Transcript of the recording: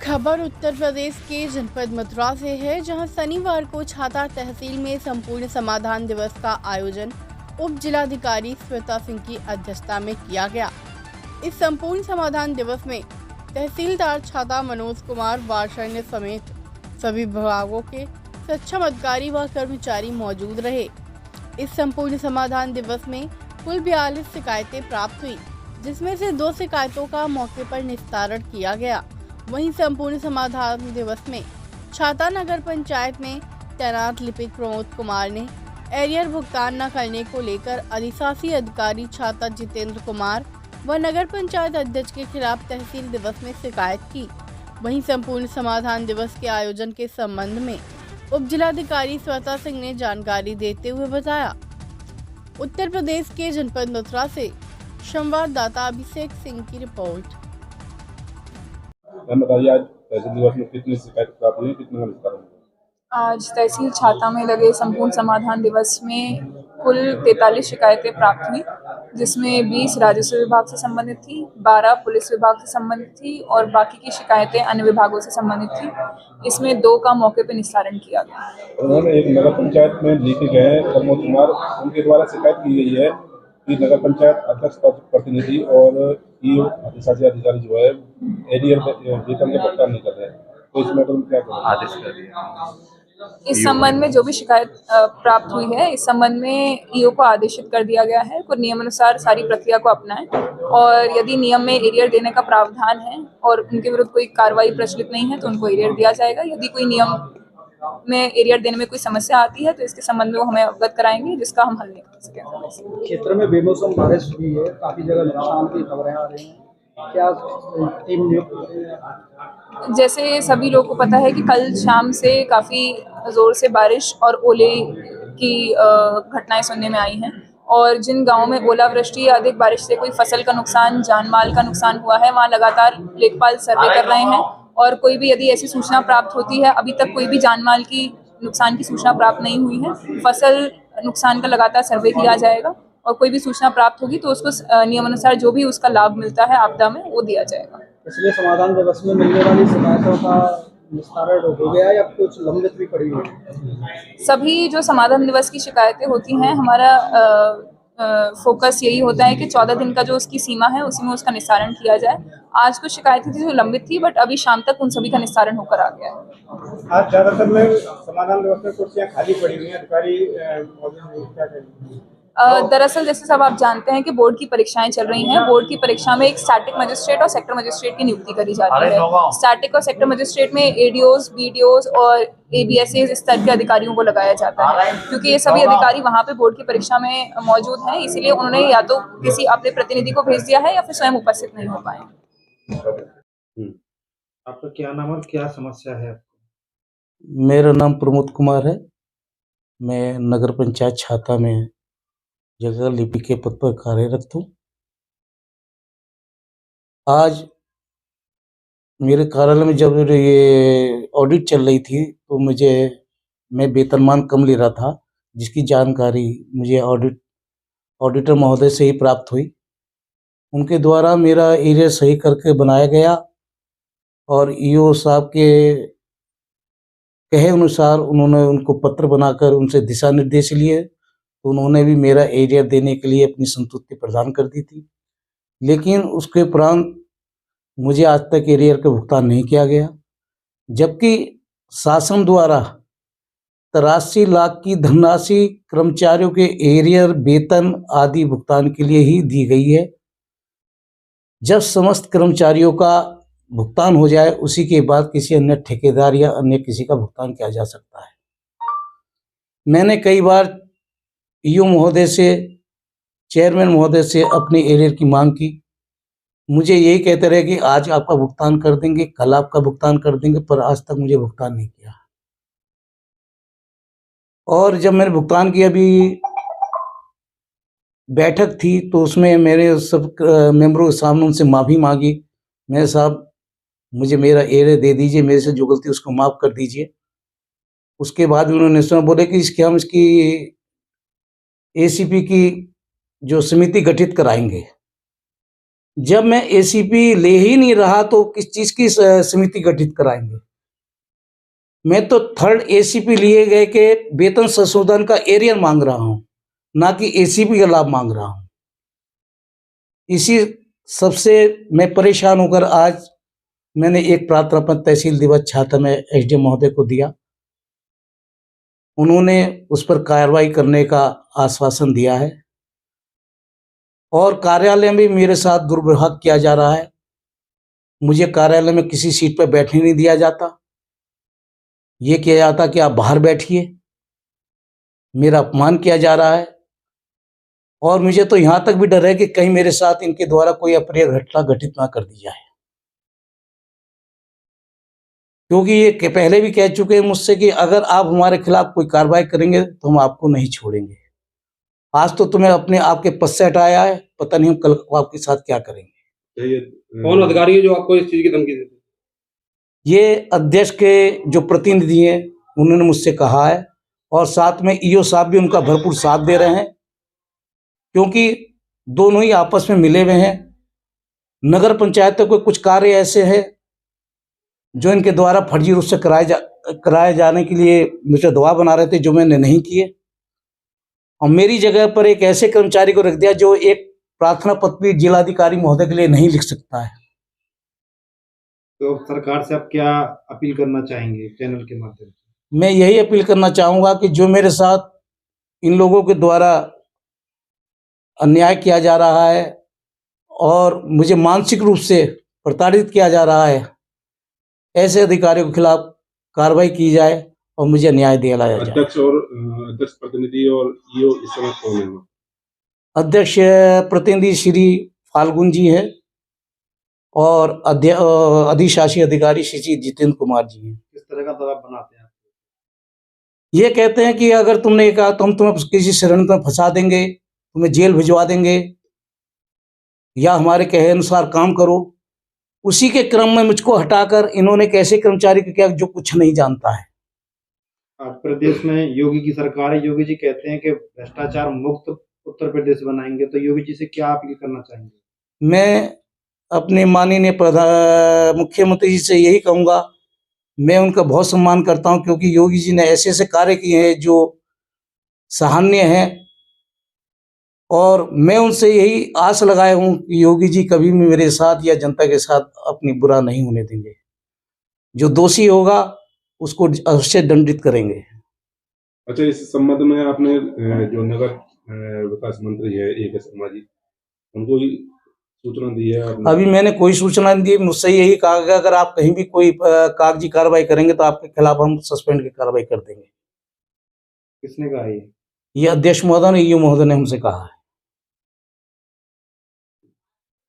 खबर उत्तर प्रदेश के जनपद मथुरा से है, जहां शनिवार को छाता तहसील में संपूर्ण समाधान दिवस का आयोजन उप जिलाधिकारी श्वेता सिंह की अध्यक्षता में किया गया। इस संपूर्ण समाधान दिवस में तहसीलदार छाता मनोज कुमार वार्षण्य समेत सभी विभागों के सक्षम अधिकारी व कर्मचारी मौजूद रहे। इस संपूर्ण समाधान दिवस में कुल 42 शिकायतें प्राप्त हुई, जिसमें से 2 शिकायतों का मौके पर निस्तारण किया गया। वहीं संपूर्ण समाधान दिवस में छाता नगर पंचायत में तैनात लिपिक प्रमोद कुमार ने एरियर भुगतान न करने को लेकर अधिशासी अधिकारी छाता जितेंद्र कुमार व नगर पंचायत अध्यक्ष के खिलाफ तहसील दिवस में शिकायत की। वहीं संपूर्ण समाधान दिवस के आयोजन के संबंध में उप जिलाधिकारी श्वेता सिंह ने जानकारी देते हुए बताया। उत्तर प्रदेश के जनपद मथुरा से संवाददाता अभिषेक सिंह की रिपोर्ट। बताइए, आज तहसील दिवस में कितनी शिकायत प्राप्त हुई, कितने का निस्तारण हुआ? आज तहसील छाता में लगे संपूर्ण समाधान दिवस में कुल 43 शिकायतें प्राप्त हुई, जिसमें 20 राजस्व विभाग से संबंधित थी, 12 पुलिस विभाग से संबंधित थी और बाकी की शिकायतें अन्य विभागों से संबंधित थी। इसमें 2 का मौके पर निस्तारण किया गया। उन्होंने एक नगर पंचायत में लिखे गए प्रमोद कुमार, उनके द्वारा शिकायत की गई है कि नगर पंचायत अध्यक्ष प्रतिनिधि और ईओ अधिशासी अधिकारी जो है एरियर वेतन के भुगतान नहीं कर रहे हैं, तो इसमें तुम क्या आदेश कर दिया? इस संबंध में जो भी शिकायत प्राप्त हुई है, इस संबंध में ईओ को आदेशित कर दिया गया है कि नियमानुसार सारी प्रक्रिया को अपनाएं और यदि नियम में एरियर देने का प्रावधान है और उनके विरुद्ध कोई कार्रवाई प्रचलित नहीं है तो उनको एरियर दिया जाएगा। यदि कोई नियम में एरियर देने में कोई समस्या आती है तो इसके संबंध में वो हमें अवगत कराएंगे, जिसका हम हल निकाल सकें। क्षेत्र में बेमौसम बारिश हुई है, काफी जगह नुकसान की खबरें आ रही हैं, क्या टीम नियुक्त? जैसे सभी लोगों को पता है कि कल शाम से काफ़ी ज़ोर से बारिश और ओले की घटनाएं सुनने में आई हैं और जिन गांवों में ओलावृष्टि या अधिक बारिश से कोई फसल का नुकसान, जान माल का नुकसान हुआ है, वहां लगातार लेखपाल सर्वे कर रहे हैं और कोई भी यदि ऐसी सूचना प्राप्त होती है, अभी तक कोई भी जान माल की नुकसान की सूचना प्राप्त नहीं हुई है। फसल नुकसान का लगातार सर्वे किया जाएगा और कोई भी सूचना प्राप्त होगी तो उसको नियमानुसार जो भी उसका लाभ मिलता है आपदा में वो दिया जाएगा। इसलिए समाधान दिवस में मिलने वाली शिकायतों का निस्तारण हो गया या कुछ लंबित भी पड़ी हुई है? सभी जो समाधान दिवस की शिकायतें होती हैं, हमारा फोकस यही होता है कि 14 दिन का जो उसकी सीमा है उसी में उसका निस्तारण किया जाए। आज कुछ शिकायतें थी जो लंबित थी, बट अभी शाम तक उन सभी का निस्तारण होकर आ गया है। आज ज्यादातर में समाधान दिवस में कुर्सियां खाली पड़ी हुई हैं, अधिकारी क्या करेंगे? दरअसल जैसे सब आप जानते हैं कि बोर्ड की परीक्षाएं चल रही हैं। बोर्ड की परीक्षा में एक स्टैटिक मजिस्ट्रेट और सेक्टर मजिस्ट्रेट की नियुक्ति करी जाती है। स्टैटिक और सेक्टर मजिस्ट्रेट में एडीओज, बीडीओज और एबीएसएस इस स्तर के अधिकारियों को लगाया जाता है, क्योंकि ये सभी अधिकारी वहां पे बोर्ड की परीक्षा में मौजूद हैं। इसीलिए उन्होंने या तो किसी अपने प्रतिनिधि को भेज दिया है या फिर स्वयं उपस्थित नहीं हो पाए। आपका क्या नाम और क्या समस्या है? मेरा नाम प्रमोद कुमार है। मैं नगर पंचायत छाता में जगह लिपिक के पद पर कार्यरत हूँ। आज मेरे कार्यालय में जब ये ऑडिट चल रही थी तो मैं वेतनमान कम ले रहा था, जिसकी जानकारी मुझे ऑडिटर महोदय से ही प्राप्त हुई। उनके द्वारा मेरा एरिया सही करके बनाया गया और ईओ साहब के कहे अनुसार उन्होंने उनको पत्र बनाकर उनसे दिशा निर्देश लिए, तो उन्होंने भी मेरा एरियर देने के लिए अपनी संतुष्टि प्रदान कर दी थी। लेकिन उसके उपरांत मुझे आज तक एरियर का भुगतान नहीं किया गया, जबकि शासन द्वारा 83 लाख की धनराशि कर्मचारियों के एरियर, वेतन आदि भुगतान के लिए ही दी गई है। जब समस्त कर्मचारियों का भुगतान हो जाए उसी के बाद किसी अन्य ठेकेदार या अन्य किसी का भुगतान किया जा सकता है। मैंने कई बार ईओ महोदय से, चेयरमैन महोदय से अपने एरियर की मांग की। मुझे यही कहते रहे कि आज आपका भुगतान कर देंगे, कल आपका भुगतान कर देंगे, पर आज तक मुझे भुगतान नहीं किया। और जब मैंने भुगतान किया, अभी बैठक थी तो उसमें मेरे सब मेंबरों के सामने उनसे माफ़ी मांगी। मेरे साहब, मुझे मेरा एरियर दे दीजिए, मेरे से जो गलती उसको माफ़ कर दीजिए। उसके बाद उन्होंने बोले कि इसकी एसीपी की जो समिति गठित कराएंगे। जब मैं एसीपी ले ही नहीं रहा तो किस चीज की समिति गठित कराएंगे। मैं तो थर्ड एसीपी लिए गए के वेतन संशोधन का एरियर मांग रहा हूं, ना कि एसीपी का लाभ मांग रहा हूं। इसी सबसे मैं परेशान होकर आज मैंने एक प्रार्थना पत्र तहसील दिवस छात्र में एसडीएम महोदय को दिया। उन्होंने उस पर कार्रवाई करने का आश्वासन दिया है और कार्यालय में मेरे साथ दुर्व्यवहार किया जा रहा है। मुझे कार्यालय में किसी सीट पर बैठने नहीं दिया जाता। ये किया जाता कि आप बाहर बैठिए। मेरा अपमान किया जा रहा है और मुझे तो यहाँ तक भी डर है कि कहीं मेरे साथ इनके द्वारा कोई अप्रिय घटना घटित ना कर दी जाए, क्योंकि ये पहले भी कह चुके हैं मुझसे कि अगर आप हमारे खिलाफ कोई कार्रवाई करेंगे तो हम आपको नहीं छोड़ेंगे। आज तो तुम्हें अपने आपके पद से हटाया है, पता नहीं हम कल को आपके साथ क्या करेंगे। कौन अधिकारी है जो आपको इस चीज की धमकी देते हैं? ये अध्यक्ष के जो प्रतिनिधि हैं उन्होंने मुझसे कहा है और साथ में ईओ साहब भी उनका भरपूर साथ दे रहे हैं, क्योंकि दोनों ही आपस में मिले हुए हैं। नगर पंचायतों के कुछ कार्य ऐसे हैं जो इनके द्वारा फर्जी रूप से कराए जाने के लिए मुझे दबाव बना रहे थे, जो मैंने नहीं किए। और मेरी जगह पर एक ऐसे कर्मचारी को रख दिया जो एक प्रार्थना पत्र भी जिलाधिकारी महोदय के लिए नहीं लिख सकता है। तो सरकार से आप क्या अपील करना चाहेंगे चैनल के माध्यम से? मैं यही अपील करना चाहूँगा कि जो मेरे साथ इन लोगों के द्वारा अन्याय किया जा रहा है और मुझे मानसिक रूप से प्रताड़ित किया जा रहा है, ऐसे अधिकारियों के खिलाफ कार्रवाई की जाए और मुझे न्याय दिलाया जाए। अध्यक्ष प्रतिनिधि और ईओ इस समय कौन है? अध्यक्ष प्रतिनिधि श्री फाल्गुन जी है और अधिशासी अधिकारी श्री जितेंद्र कुमार जी हैं। किस तरह का दबाव बनाते हैं? ये कहते हैं कि अगर तुमने कहा तो हम तुम्हें किसी षड्यंत्र में फंसा देंगे, तुम्हें जेल भिजवा देंगे या हमारे कहे अनुसार काम करो। उसी के क्रम में मुझको हटाकर इन्होंने कैसे कर्मचारी को किया जो कुछ नहीं जानता है। आज प्रदेश में योगी की सरकार है, योगी जी कहते हैं कि भ्रष्टाचार मुक्त उत्तर प्रदेश बनाएंगे, तो योगी जी से क्या अपील करना चाहेंगे? मैं अपने माननीय मुख्यमंत्री जी से यही कहूँगा, मैं उनका बहुत सम्मान करता हूँ, क्योंकि योगी जी ने ऐसे ऐसे कार्य किए हैं जो सराहनीय हैं और मैं उनसे यही आस लगाया हूँ कि योगी जी कभी भी मेरे साथ या जनता के साथ अपनी बुरा नहीं होने देंगे। जो दोषी होगा उसको अवश्य दंडित करेंगे। अच्छा, इस संबंध में आपने जो नगर विकास मंत्री है ए के शर्मा जी, उनको भी सूचना दी है आपने? अभी मैंने कोई सूचना नहीं दी। मुझसे यही कहा गया अगर आप कहीं भी कोई कागजी कार्रवाई करेंगे तो आपके खिलाफ हम सस्पेंड की कार्रवाई कर देंगे। किसने कहा ये? ये अध्यक्ष महोदय ने, ईओ महोदय ने हमसे कहा है।